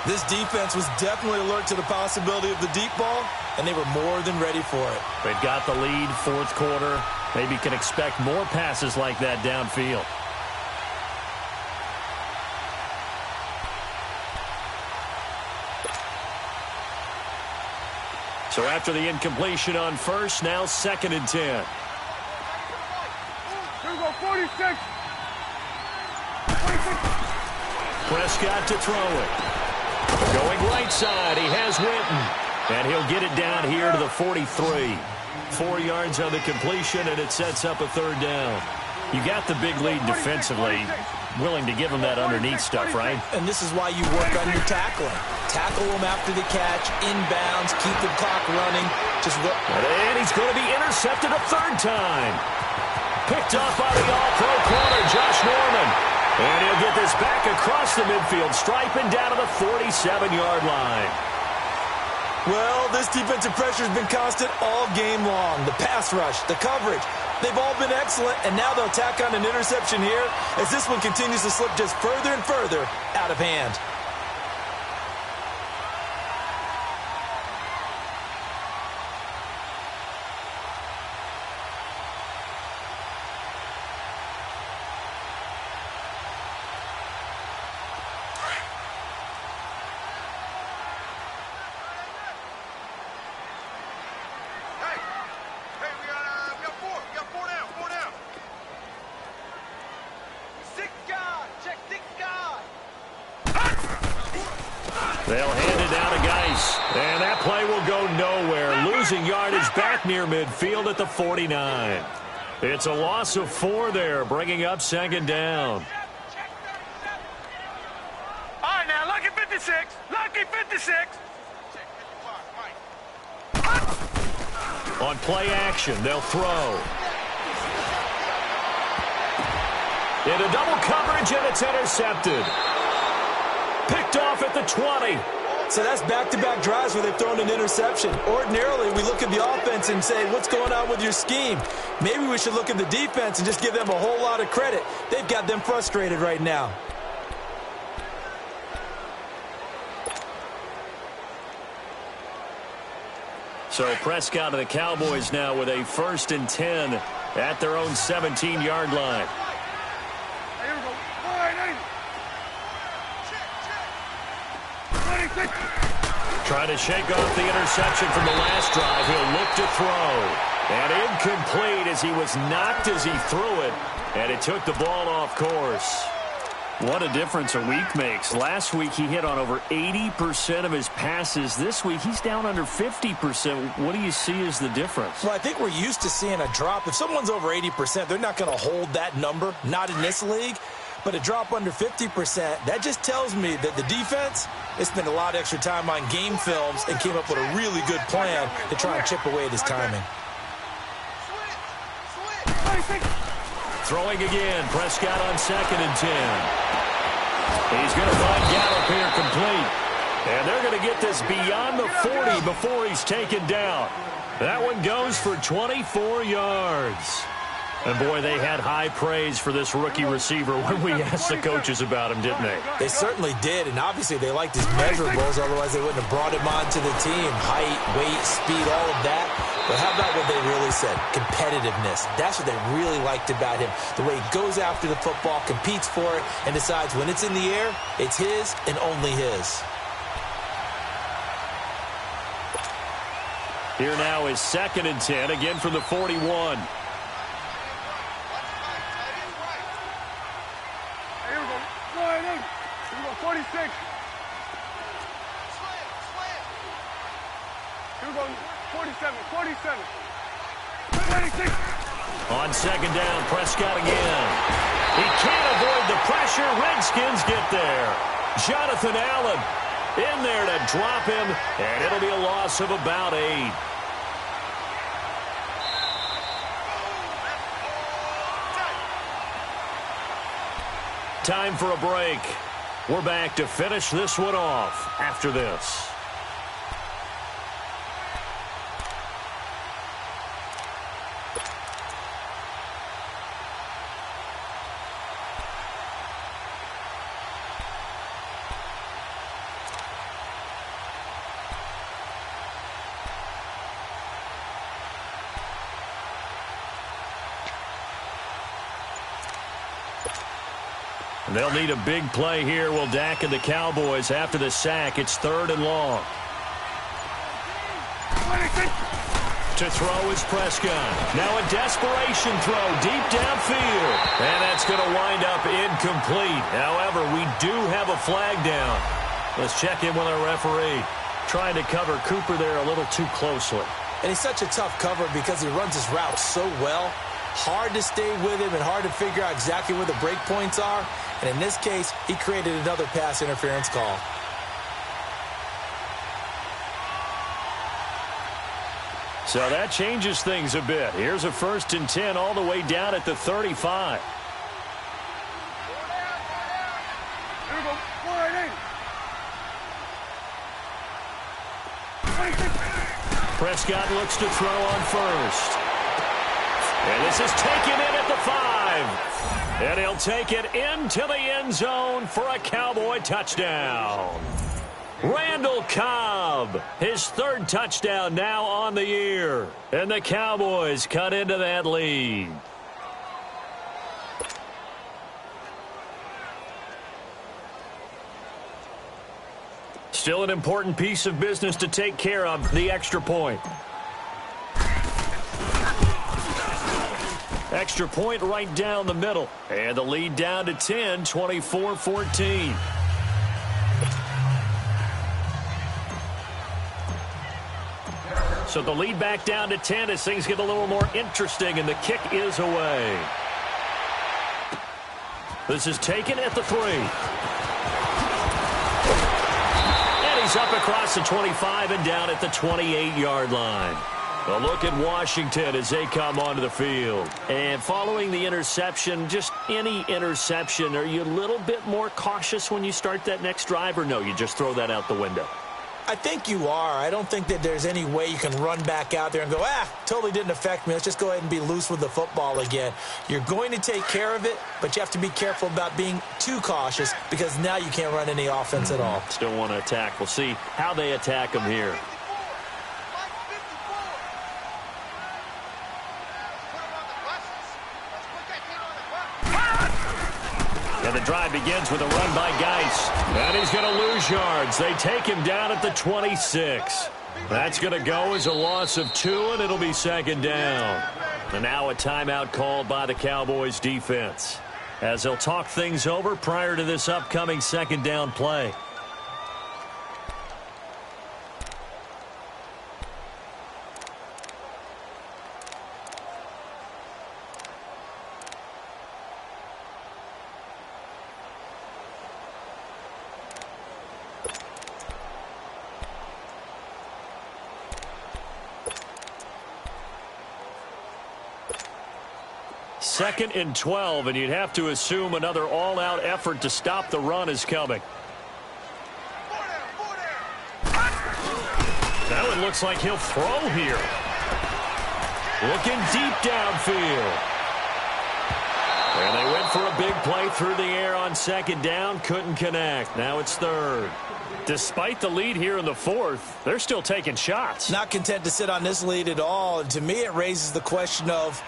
This defense was definitely alert to the possibility of the deep ball, and they were more than ready for it. They've got the lead, 4th quarter. Maybe can expect more passes like that downfield. So after the incompletion on 1st, now 2nd and 10. Here we go. 46. Prescott to throw it. Going right side, he has Winton. And he'll get it down here to the 43. 4 yards on the completion, and it sets up a 3rd down. You got the big lead defensively. Willing to give him that underneath stuff, right? And this is why you work on your tackling. Tackle him after the catch, inbounds, keep the clock running. And he's going to be intercepted a 3rd time. Picked up by the all-pro corner, Josh Norman. And he'll get this back across the midfield stripe and down to the 47-yard line. Well, this defensive pressure has been constant all game long. The pass rush, the coverage, they've all been excellent, and now they'll tack on an interception here as this one continues to slip just further and further out of hand. They'll hand it down to Geis. And that play will go nowhere. Losing yardage back near midfield at the 49. It's a loss of 4 there, bringing up 2nd down. All right, now, lucky 56. Lucky 56. On play action, they'll throw. Into double coverage, and it's intercepted. Picked off at the 20. So that's back-to-back drives where they've thrown an interception. Ordinarily, we look at the offense and say, what's going on with your scheme? Maybe we should look at the defense and just give them a whole lot of credit. They've got them frustrated right now. So Prescott of the Cowboys now with a 1st and 10 at their own 17-yard line. Here we go. All right, 26. Trying to shake off the interception from the last drive. He'll look to throw. And incomplete as he was knocked as he threw it. And it took the ball off course. What a difference a week makes. Last week he hit on over 80% of his passes. This week he's down under 50%. What do you see as the difference? Well, I think we're used to seeing a drop. If someone's over 80%, they're not going to hold that number, not in this league. But a drop under 50%, that just tells me that the defense, they spent a lot of extra time on game films and came up with a really good plan to try and chip away at his timing. Throwing again, Prescott on 2nd and 10. He's going to find Gallup here complete. And they're going to get this beyond the 40 before he's taken down. That one goes for 24 yards. And, boy, they had high praise for this rookie receiver when we asked the coaches about him, didn't they? They certainly did, and obviously they liked his measurables, otherwise they wouldn't have brought him onto the team. Height, weight, speed, all of that. But how about what they really said? Competitiveness. That's what they really liked about him. The way he goes after the football, competes for it, and decides when it's in the air, it's his and only his. Here now is 2nd and 10, again from the 41. Here we go. Go ahead in. Here we go. 46. Here we go. 47. 47. 26. On 2nd down, Prescott again. He can't avoid the pressure. Redskins get there. Jonathan Allen in there to drop him, and it'll be a loss of about 8. Time for a break. We're back to finish this one off after this. They'll need a big play here. Will Dak and the Cowboys after the sack. It's 3rd and long. To throw is Prescott. Now a desperation throw deep downfield. And that's going to wind up incomplete. However, we do have a flag down. Let's check in with our referee. Trying to cover Cooper there a little too closely. And he's such a tough cover because he runs his route so well. Hard to stay with him and hard to figure out exactly where the break points are. And in this case, he created another pass interference call. So that changes things a bit. Here's a 1st and 10 all the way down at the 35. Here we go. Go right in. Prescott looks to throw on 1st. And this is taken in at the 5. And he'll take it into the end zone for a Cowboy touchdown. Randall Cobb, his 3rd touchdown now on the year. And the Cowboys cut into that lead. Still an important piece of business to take care of, the extra point. Extra point right down the middle. And the lead down to 10, 24-14. So the lead back down to 10 as things get a little more interesting, and the kick is away. This is taken at the 3. And he's up across the 25 and down at the 28-yard line. A look at Washington as they come onto the field. And following the interception, just any interception, are you a little bit more cautious when you start that next drive, or no, you just throw that out the window? I think you are. I don't think that there's any way you can run back out there and go, totally didn't affect me. Let's just go ahead and be loose with the football again. You're going to take care of it, but you have to be careful about being too cautious because now you can't run any offense at all. Still want to attack. We'll see how they attack them here. And the drive begins with a run by Geis. And he's going to lose yards. They take him down at the 26. That's going to go as a loss of 2, and it'll be 2nd down. And now a timeout called by the Cowboys defense, as they'll talk things over prior to this upcoming 2nd down play. 2nd and 12, and you'd have to assume another all-out effort to stop the run is coming. Now it looks like he'll throw here. Looking deep downfield. And they went for a big play through the air on 2nd down. Couldn't connect. Now it's 3rd. Despite the lead here in the 4th, they're still taking shots. Not content to sit on this lead at all. And to me, it raises the question of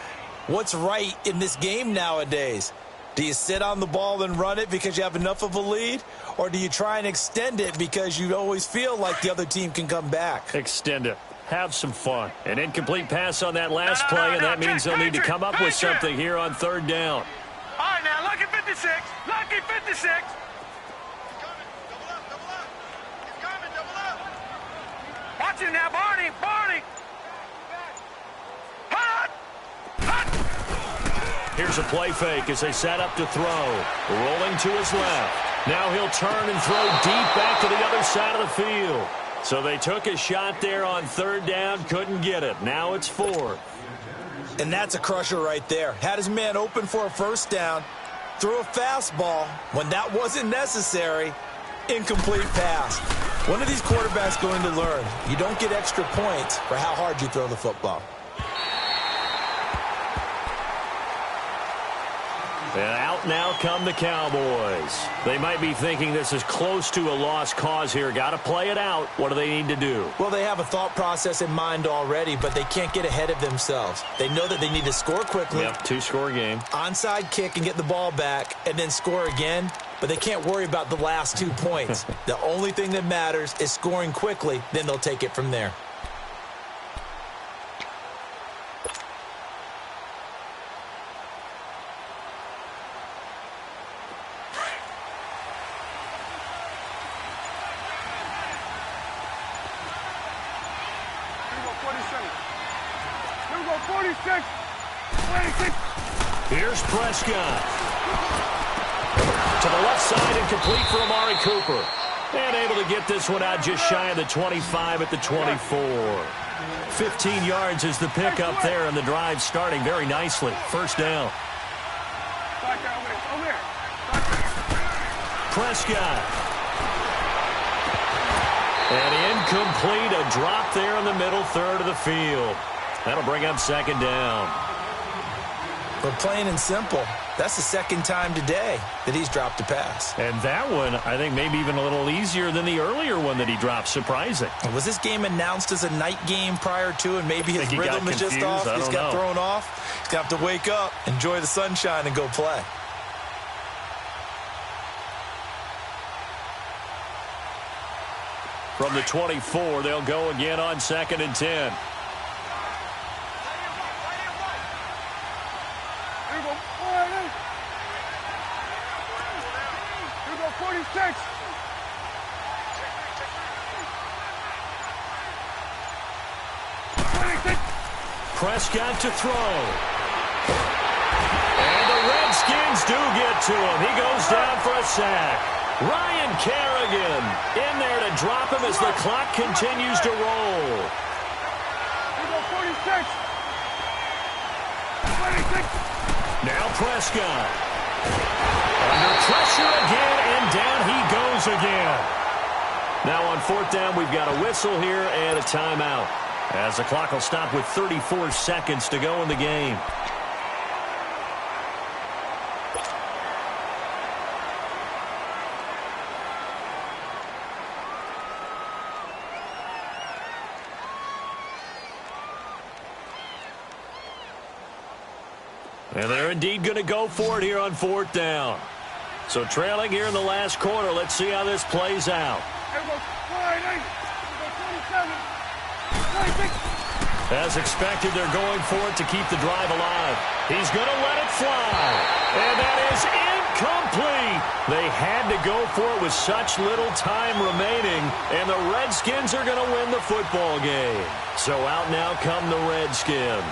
what's right in this game nowadays. Do you sit on the ball and run it because you have enough of a lead? Or do you try and extend it because you always feel like the other team can come back? Extend it. Have some fun. An incomplete pass on that last play, and that means they'll need to come up with something here on 3rd down. All right, now, lucky 56. Lucky 56. Watch him now, Barney. Barney. Hot. Hot. Here's a play fake as they set up to throw. Rolling to his left. Now he'll turn and throw deep back to the other side of the field. So they took a shot there on 3rd down, couldn't get it. Now it's 4th. And that's a crusher right there. Had his man open for a 1st down, threw a fastball when that wasn't necessary, incomplete pass. One of these quarterbacks going to learn, you don't get extra points for how hard you throw the football. And out now come the Cowboys. They might be thinking this is close to a lost cause here. Got to play it out. What do they need to do? Well, they have a thought process in mind already, but they can't get ahead of themselves. They know that they need to score quickly. Yep, 2-score game. Onside kick and get the ball back and then score again, but they can't worry about the last 2 points. The only thing that matters is scoring quickly, then they'll take it from there. Here's Prescott. To the left side and complete for Amari Cooper. And able to get this one out just shy of the 25 at the 24. 15 yards is the pickup there, and the drive starting very nicely. 1st down. Prescott. And incomplete, a drop there in the middle 3rd of the field. That'll bring up 2nd down. But plain and simple, that's the 2nd time today that he's dropped a pass. And that one, I think, maybe even a little easier than the earlier one that he dropped. Surprising. Was this game announced as a night game prior to, and maybe his rhythm is just off? He's got thrown off. He's going to have to wake up, enjoy the sunshine, and go play. From the 24, they'll go again on 2nd and 10. Prescott to throw. And the Redskins do get to him. He goes down for a sack. Ryan Kerrigan in there to drop him as the clock continues to roll. 46. Now Prescott. Under pressure again, and down he goes again. Now on 4th down, we've got a whistle here and a timeout, as the clock will stop with 34 seconds to go in the game. And they're indeed going to go for it here on 4th down. So trailing here in the last quarter. Let's see how this plays out. As expected, they're going for it to keep the drive alive. He's going to let it fly. And that is incomplete. They had to go for it with such little time remaining. And the Redskins are going to win the football game. So out now come the Redskins.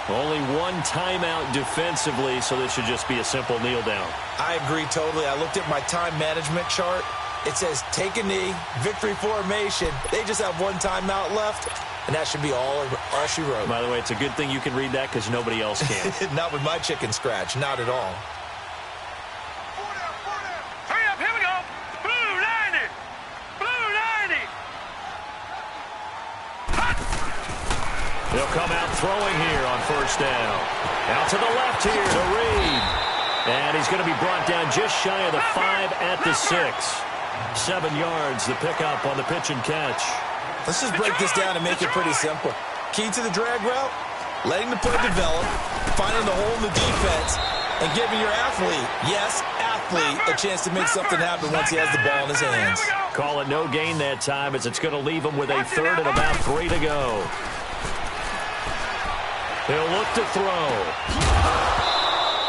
Only one timeout defensively, so this should just be a simple kneel down. I agree totally. I looked at my time management chart. It says take a knee, victory formation. They just have one timeout left. and that should be all she wrote. By the way, it's a good thing you can read that because nobody else can. Not with my chicken scratch, not at all. Hurry up, here we go. Blue 90. Blue 90. They'll come out throwing here on first down. Out to the left here to Reed. And he's going to be brought down just shy of the 5 at the 6. 7 yards, the pickup on the pitch and catch. Let's just break this down and make it pretty simple. Key to the drag route, letting the play develop, finding the hole in the defense, and giving your athlete, yes, athlete, a chance to make something happen once he has the ball in his hands. Call it no gain that time as it's going to leave him with a 3rd and about 3 to go. He'll look to throw.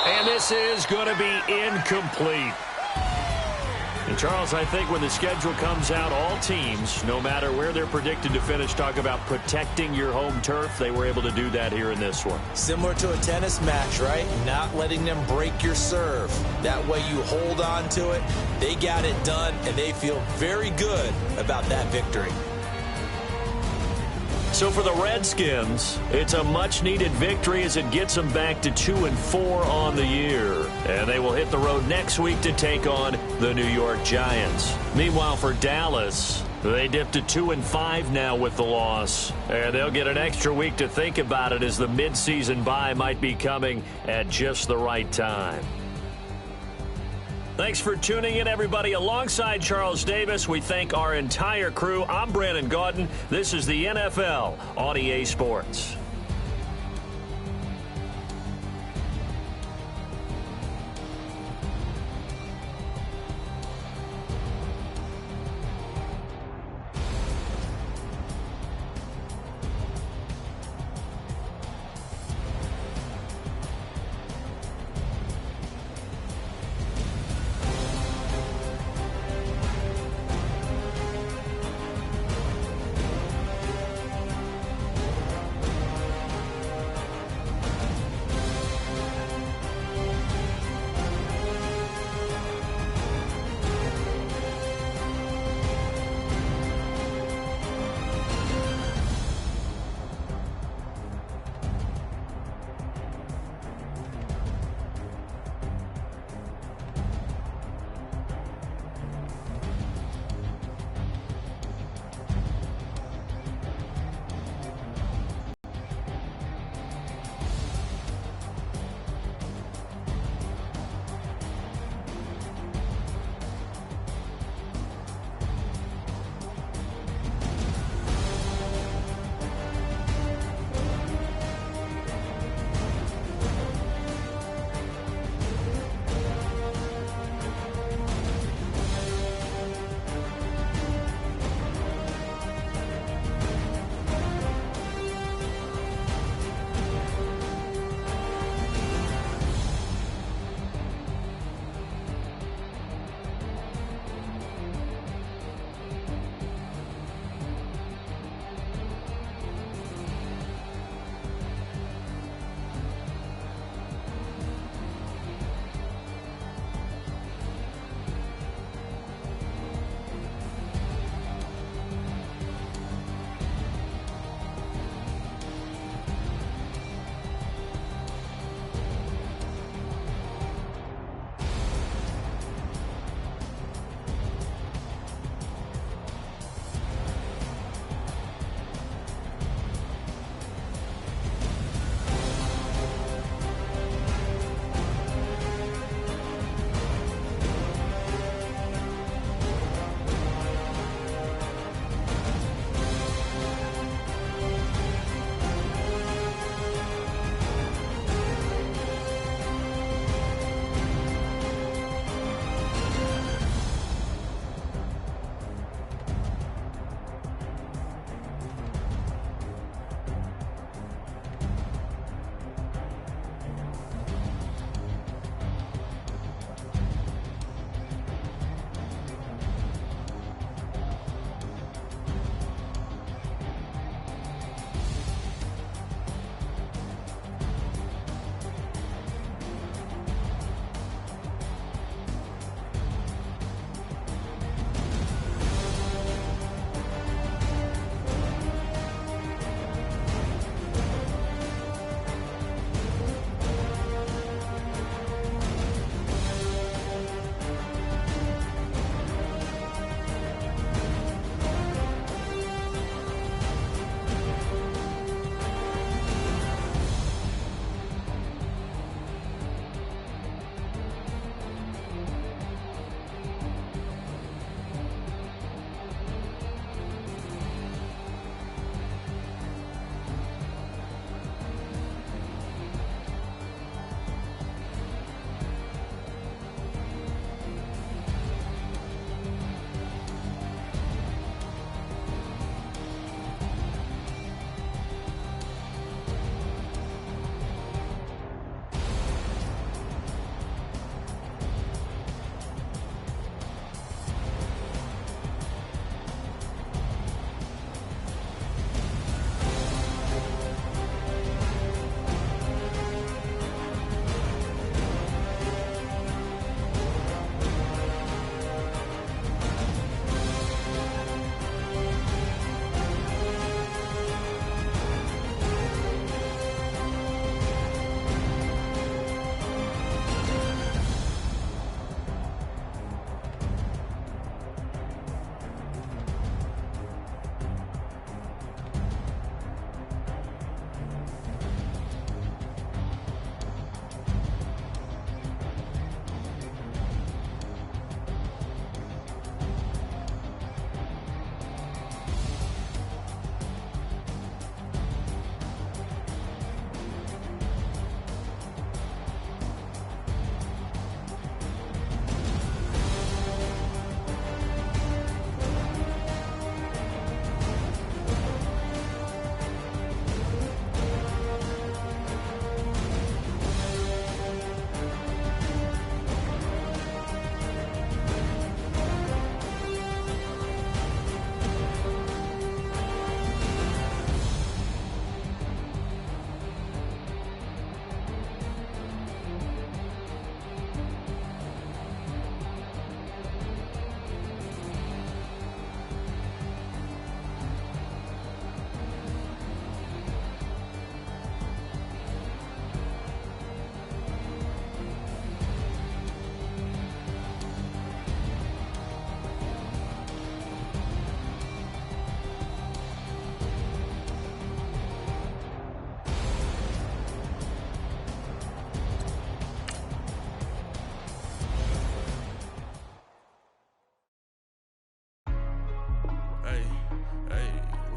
And this is going to be incomplete. And Charles, I think when the schedule comes out, all teams, no matter where they're predicted to finish, talk about protecting your home turf. They were able to do that here in this one. Similar to a tennis match, right? Not letting them break your serve. That way you hold on to it. They got it done, and they feel very good about that victory. So for the Redskins, it's a much-needed victory as it gets them back to 2-4 on the year. And they will hit the road next week to take on the New York Giants. Meanwhile, for Dallas, they dipped to 2-5 now with the loss. And they'll get an extra week to think about it as the midseason bye might be coming at just the right time. Thanks for tuning in, everybody. Alongside Charles Davis, we thank our entire crew. I'm Brandon Gaudin. This is the NFL on EA Sports.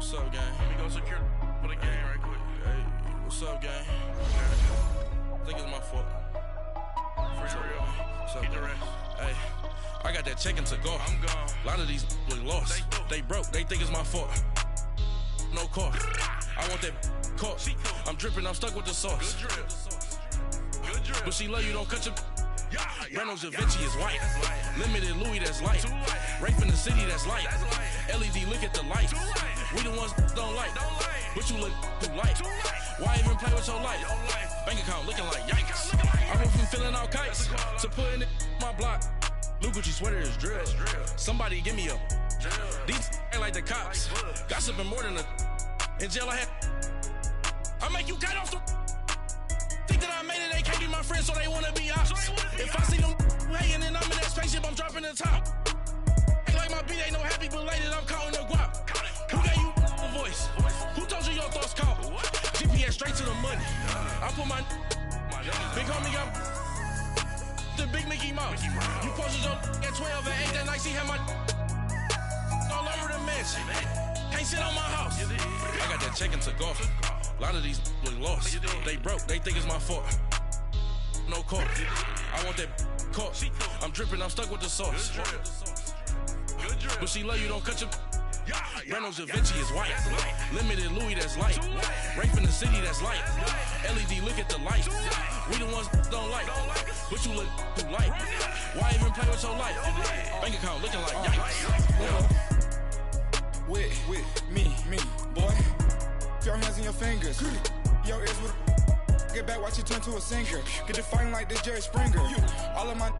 What's up, gang? Let me go secure for the game right quick. Hey, what's up, gang? I think it's my fault. For real. What's up, Get the gang? rest. Hey, I got that check-in to go. I'm gone. A lot of these look lost. They broke. They think it's my fault. No car. I want that caught. I'm dripping. I'm stuck with the sauce. Good drip. Good drip. But she love you. Don't cut your. Yeah, Reynolds Da Vinci is white. Limited Louis, that's light. Rape in the city, that's light. LED, look at the light. We the ones don't like. But you look too light. Why even play with your life? Bank account looking like yikes. I went from filling out kites to putting it my block. New Gucci sweater is drill. Somebody give me a. These act like the cops. Gossiping more than a. In jail I had. I make you cut off the. Think that I made it, they can't be my friends, so they wanna be ops. If I see them hating and I'm in that spaceship, I'm dropping the top. Ain't like my beat ain't no happy belated, I'm counting the guap. Who gave you a voice? Who told you your thoughts count? GPS straight to the money. I put my big homie got the big Mickey Mouse. You posted your at 12 and 8 that night, she had my all over the mansion. Can't sit on my house. I got that check-in to golf. A lot of these look lost. They broke. They think it's my fault. No car. I want that caught. I'm dripping. I'm stuck with the sauce. But she love you. Don't cut your. Reynolds Da Vinci is white. Limited Louis, that's light. Rape in the city, that's light. LED, look at the light. We the ones don't like. But you look too light. Why even play with your life? Bank account looking like yikes. With me, boy. Your hands and your fingers. Your ears with. Get back, watch you turn to a singer. Get to fighting like this Jerry Springer. All of my